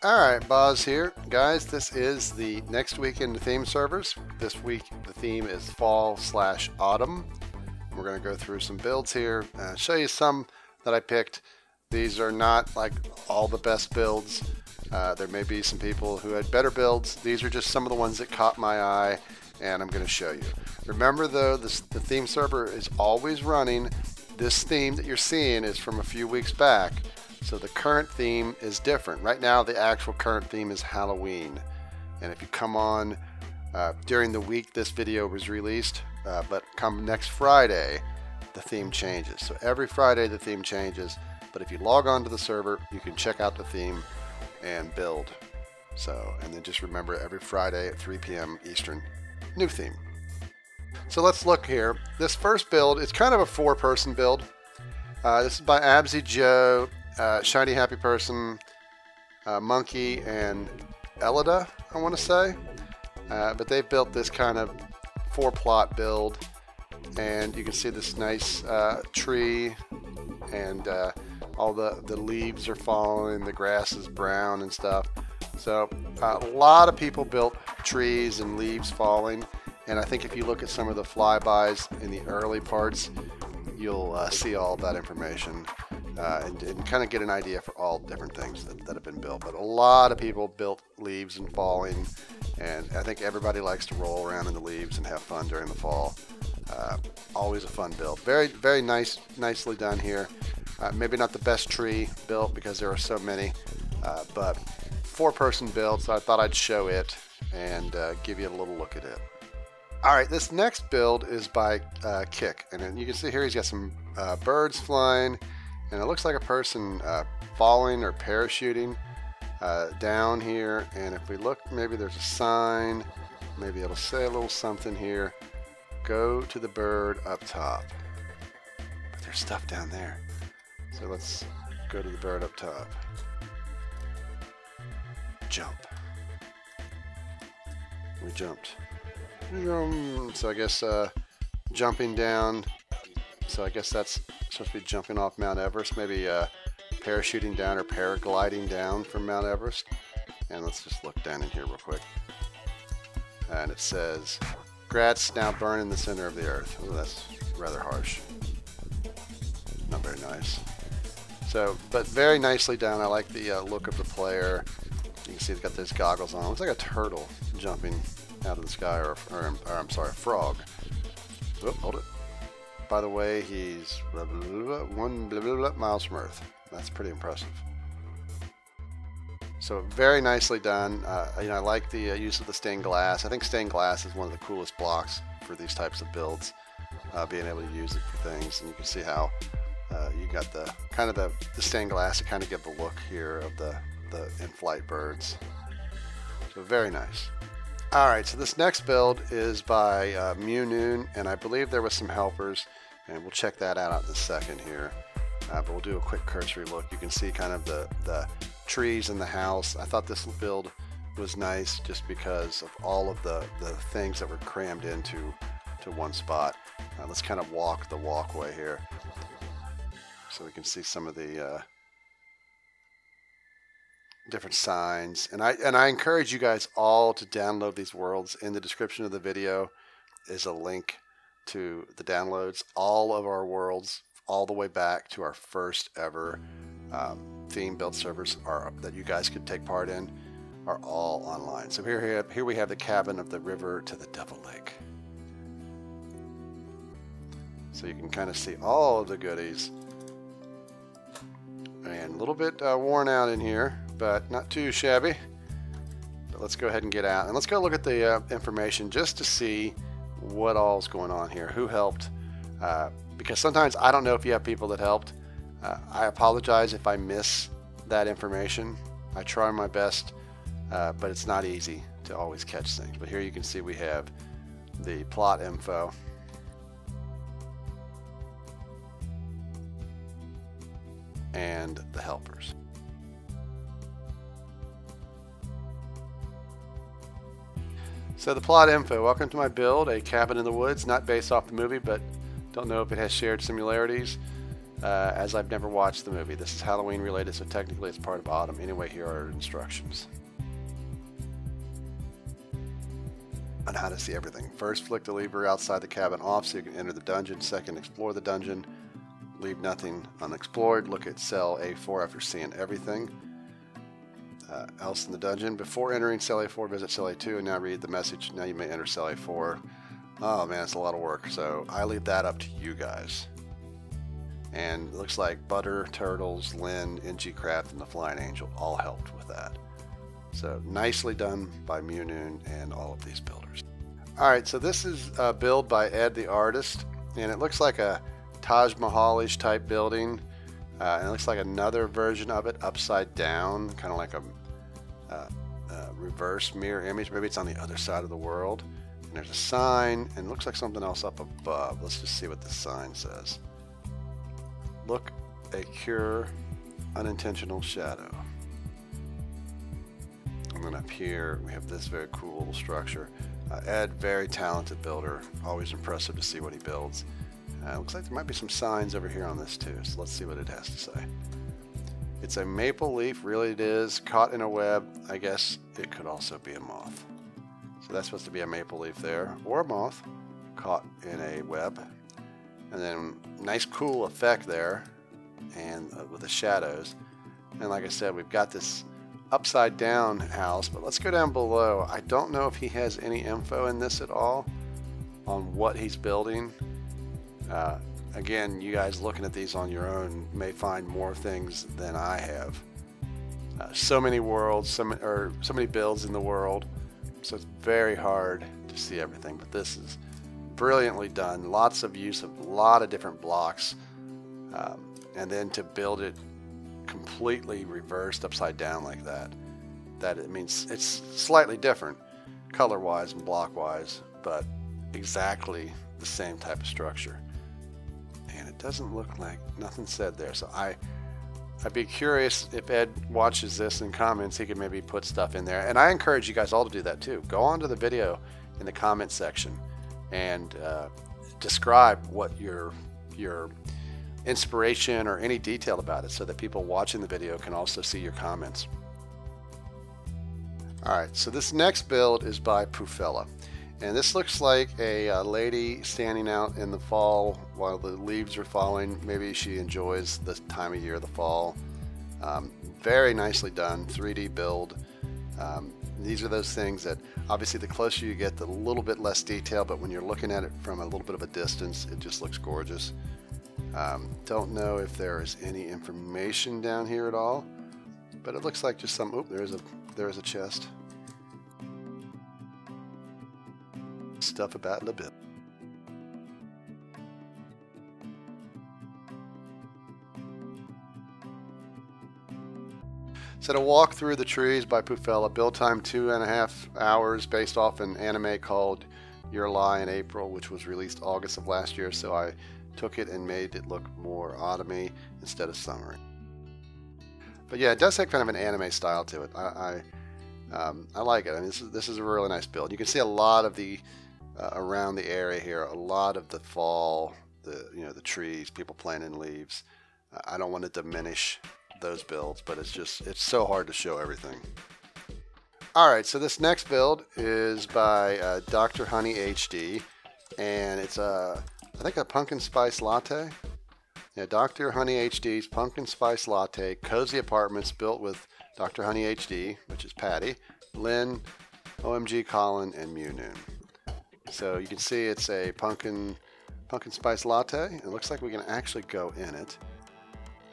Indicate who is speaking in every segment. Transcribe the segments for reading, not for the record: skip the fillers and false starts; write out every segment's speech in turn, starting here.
Speaker 1: Alright, Boz here. Guys, this is the next week in the theme servers. This week the theme is fall/autumn. We're going to go through some builds here, show you some that I picked. These are not like all the best builds. There may be some people who had better builds. These are just some of the ones that caught my eye, and I'm going to show you. Remember though, the theme server is always running. This theme that you're seeing is from a few weeks back. So the current theme is different. Right now, the actual current theme is Halloween. And if you come on during the week this video was released, but come next Friday, the theme changes. So every Friday the theme changes. But if you log on to the server, you can check out the theme and build. So, and then just remember every Friday at 3 p.m. Eastern, new theme. So let's look here. This first build, it's kind of a 4-person build. This is by Absy Joe, Shiny Happy Person, Monkey, and Elida, I want to say. But they built this kind of 4-plot build, and you can see this nice tree, and all the leaves are falling, the grass is brown and stuff. So a lot of people built trees and leaves falling, and I think if you look at some of the flybys in the early parts, you'll see all of that information. And kind of get an idea for all different things that have been built. But a lot of people built leaves and falling, and I think everybody likes to roll around in the leaves and have fun during the fall. Always a fun build. Very nicely done here. Maybe not the best tree built because there are so many, but 4-person build, so I thought I'd show it and give you a little look at it. Alright, this next build is by Kick, and then you can see here he's got some birds flying. And it looks like a person falling or parachuting down here. And if we look, maybe there's a sign. Maybe it'll say a little something here. Go to the bird up top. But there's stuff down there. So let's go to the bird up top. Jump. We jumped. So I guess jumping down. So I guess that's supposed to be jumping off Mount Everest, maybe parachuting down or paragliding down from Mount Everest. And let's just look down in here real quick. And it says, Grats now burn in the center of the earth. Oh, that's rather harsh. Not very nice. So, but very nicely done. I like the look of the player. You can see he's got those goggles on. It looks like a turtle jumping out of the sky, or I'm sorry, a frog. Oop, hold it. By the way, he's 1 miles from Earth. That's pretty impressive. So very nicely done. I like the use of the stained glass. I think stained glass is one of the coolest blocks for these types of builds. Being able to use it for things, and you can see how you got the kind of the stained glass to kind of give the look here of the in-flight birds. So very nice. Alright, so this next build is by Mew Noon, and I believe there was some helpers, and we'll check that out in a second here. But we'll do a quick cursory look. You can see kind of the trees in the house. I thought this build was nice just because of all of the things that were crammed into one spot. Let's kind of walk the walkway here so we can see some of the different signs, and I encourage you guys all to download these worlds. In the description of the video is a link to the downloads. All of our worlds, all the way back to our first ever theme build servers that you guys could take part in, are all online. So here we have the cabin of the river to the Devil Lake. So you can kind of see all of the goodies. And a little bit worn out in here, but not too shabby. But let's go ahead and get out, and let's go look at the information just to see what all's going on here, who helped, because sometimes I don't know if you have people that helped. I apologize if I miss that information. I try my best, but it's not easy to always catch things. But here you can see we have the plot info. And the helpers. So the plot info. Welcome to my build, a cabin in the woods, not based off the movie, but don't know if it has shared similarities. as I've never watched the movie. This is Halloween related, so technically it's part of autumn. Anyway, here are instructions on how to see everything. First, flick the lever outside the cabin off so you can enter the dungeon. Second, explore the dungeon. Leave nothing unexplored. Look at cell A4 after seeing everything else in the dungeon. Before entering cell A4, visit cell A2 and now read the message. Now you may enter cell A4. Oh man, it's a lot of work. So I leave that up to you guys. And it looks like Butter, Turtles, Lynn, NG Craft, and the Flying Angel all helped with that. So nicely done by Mew Noon and all of these builders. Alright, so this is a build by Ed the artist, and it looks like a Taj Mahal-ish type building. And it looks like another version of it upside down, kind of like a reverse mirror image. Maybe it's on the other side of the world. And there's a sign, and it looks like something else up above. Let's just see what the sign says. Look, a cure unintentional shadow. And then up here we have this very cool little structure. Ed, very talented builder, always impressive to see what he builds. Looks like there might be some signs over here on this too, so let's see what it has to say. It's a maple leaf, really it is, caught in a web. I guess it could also be a moth. So that's supposed to be a maple leaf there, or a moth caught in a web. And then nice cool effect there, and with the shadows. And like I said, we've got this upside down house, but let's go down below. I don't know if he has any info in this at all on what he's building. Again, you guys looking at these on your own may find more things than I have. So many worlds, so many builds in the world, so it's very hard to see everything, but this is brilliantly done. Lots of use of a lot of different blocks, and then to build it completely reversed upside down like that, it means it's slightly different color wise and block wise, but exactly the same type of structure. And it doesn't look like nothing said there, so I'd be curious if Ed watches this and comments, he could maybe put stuff in there. And I encourage you guys all to do that too. Go onto the video in the comment section and describe what your inspiration or any detail about it, so that people watching the video can also see your comments. Alright, so this next build is by Pufella, and this looks like a lady standing out in the fall while the leaves are falling. Maybe she enjoys this time of year, the fall. Very nicely done 3D build. These are those things that obviously the closer you get, the little bit less detail, but when you're looking at it from a little bit of a distance, it just looks gorgeous. Don't know if there is any information down here at all, but it looks like just some, oh, there is a chest. Stuff about the build. So to walk through the trees by Pufella, build time 2.5 hours based off an anime called Your Lie in April, which was released August of last year, so I took it and made it look more autumny instead of summery. But yeah, it does have kind of an anime style to it. I like it. I mean, this is a really nice build. You can see a lot of the around the area here, a lot of the fall, the trees, people planting leaves. I don't want to diminish those builds, but it's so hard to show everything. Alright, so this next build is by Dr. Honey HD, and it's I think a pumpkin spice latte. Yeah, Dr. Honey HD's pumpkin spice latte cozy apartments built with Dr. Honey HD, which is Patty, Lynn, OMG Colin, and Mew Noon. So you can see it's a pumpkin spice latte. It looks like we can actually go in it.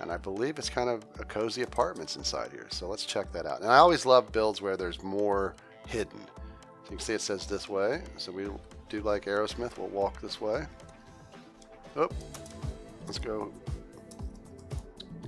Speaker 1: And I believe it's kind of a cozy apartments inside here. So let's check that out. And I always love builds where there's more hidden. So you can see it says this way. So we do like Aerosmith. We'll walk this way. Oh, let's go.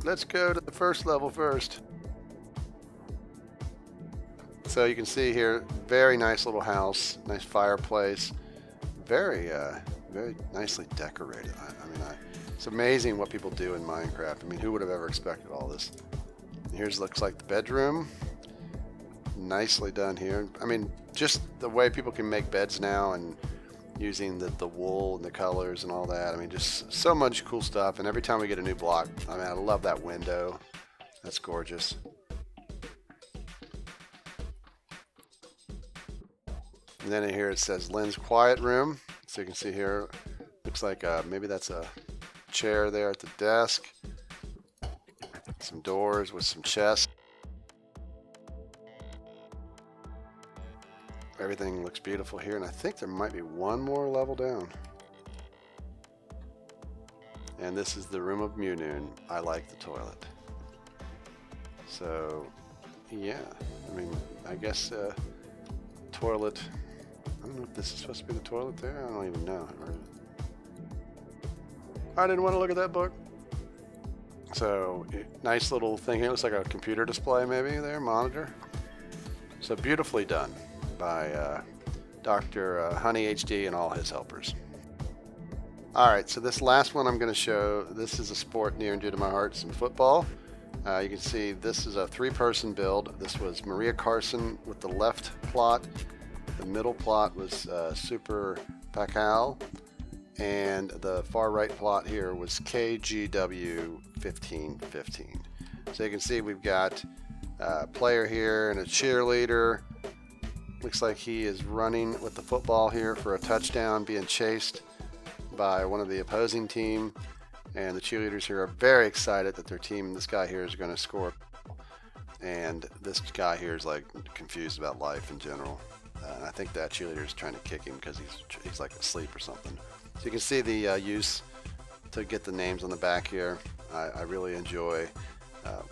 Speaker 1: Let's go to the first level first. So you can see here, very nice little house, nice fireplace, very nicely decorated. I mean, it's amazing what people do in Minecraft. I mean, who would have ever expected all this? Here's looks like the bedroom. Nicely done here. I mean, just the way people can make beds now and using the wool and the colors and all that. I mean, just so much cool stuff. And every time we get a new block, I mean, I love that window. That's gorgeous. And then in here it says Lynn's Quiet Room. So you can see here, looks like maybe that's a chair there at the desk. Some doors with some chests. Everything looks beautiful here, and I think there might be one more level down. And this is the room of Mew Noon. I like the toilet. So, yeah, I mean, I guess toilet. I don't know if this is supposed to be the toilet there. I don't even know. I didn't want to look at that book. So, nice little thing here. Looks like a computer display maybe there, monitor. So beautifully done by Dr. Honey HD and all his helpers. Alright, so this last one I'm going to show, this is a sport near and dear to my heart, some football. You can see this is a 3-person build. This was Maria Carson with the left plot. The middle plot was Super Pacal. And the far right plot here was KGW 1515. So you can see we've got a player here and a cheerleader. Looks like he is running with the football here for a touchdown, being chased by one of the opposing team. And the cheerleaders here are very excited that their team, this guy here, is going to score. And this guy here is like confused about life in general. And I think that cheerleader is trying to kick him because he's like asleep or something. So you can see the use to get the names on the back here. I really enjoy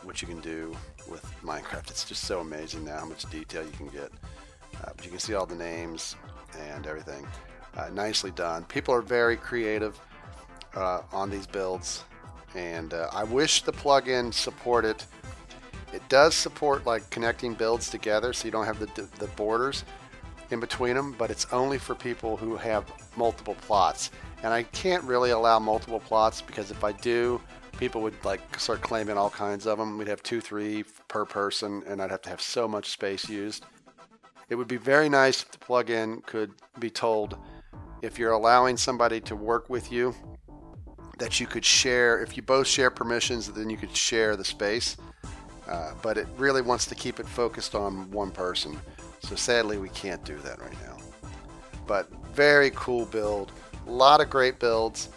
Speaker 1: what you can do with Minecraft. It's just so amazing now how much detail you can get. But you can see all the names and everything. Nicely done. People are very creative on these builds, and I wish the plugin supported. It does support like connecting builds together, so you don't have the borders in between them, but it's only for people who have multiple plots. And I can't really allow multiple plots because if I do, people would like start claiming all kinds of them. We'd have 2, 3 per person, and I'd have to have so much space used. It would be very nice if the plugin could be told if you're allowing somebody to work with you that you could share, if you both share permissions, then you could share the space. But it really wants to keep it focused on one person. So sadly, we can't do that right now. But very cool build. A lot of great builds.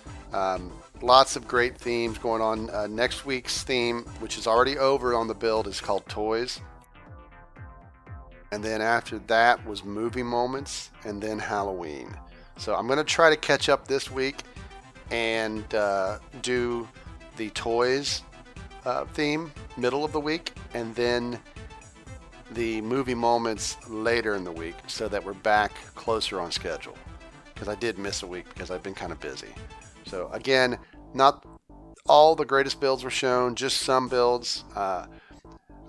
Speaker 1: Lots of great themes going on. Next week's theme, which is already over on the build, is called Toys. And then after that was Movie Moments, and then Halloween. So I'm going to try to catch up this week and do the Toys theme middle of the week, and then the Movie Moments later in the week, so that we're back closer on schedule, because I did miss a week because I've been kind of busy. So again, not all the greatest builds were shown, just some builds.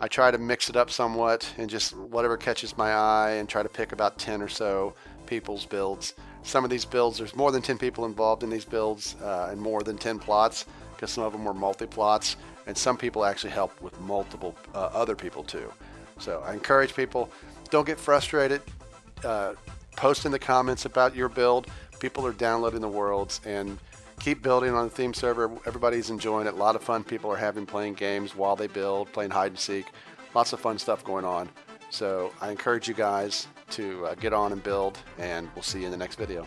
Speaker 1: I try to mix it up somewhat and just whatever catches my eye, and try to pick about 10 or so people's builds. Some of these builds, there's more than 10 people involved in these builds, and more than 10 plots, because some of them were multi-plots, and some people actually help with multiple other people too. So I encourage people, don't get frustrated. Post in the comments about your build. People are downloading the worlds, and keep building on the theme server. Everybody's enjoying it. A lot of fun people are having playing games while they build, playing hide and seek. Lots of fun stuff going on. So I encourage you guys to get on and build, and we'll see you in the next video.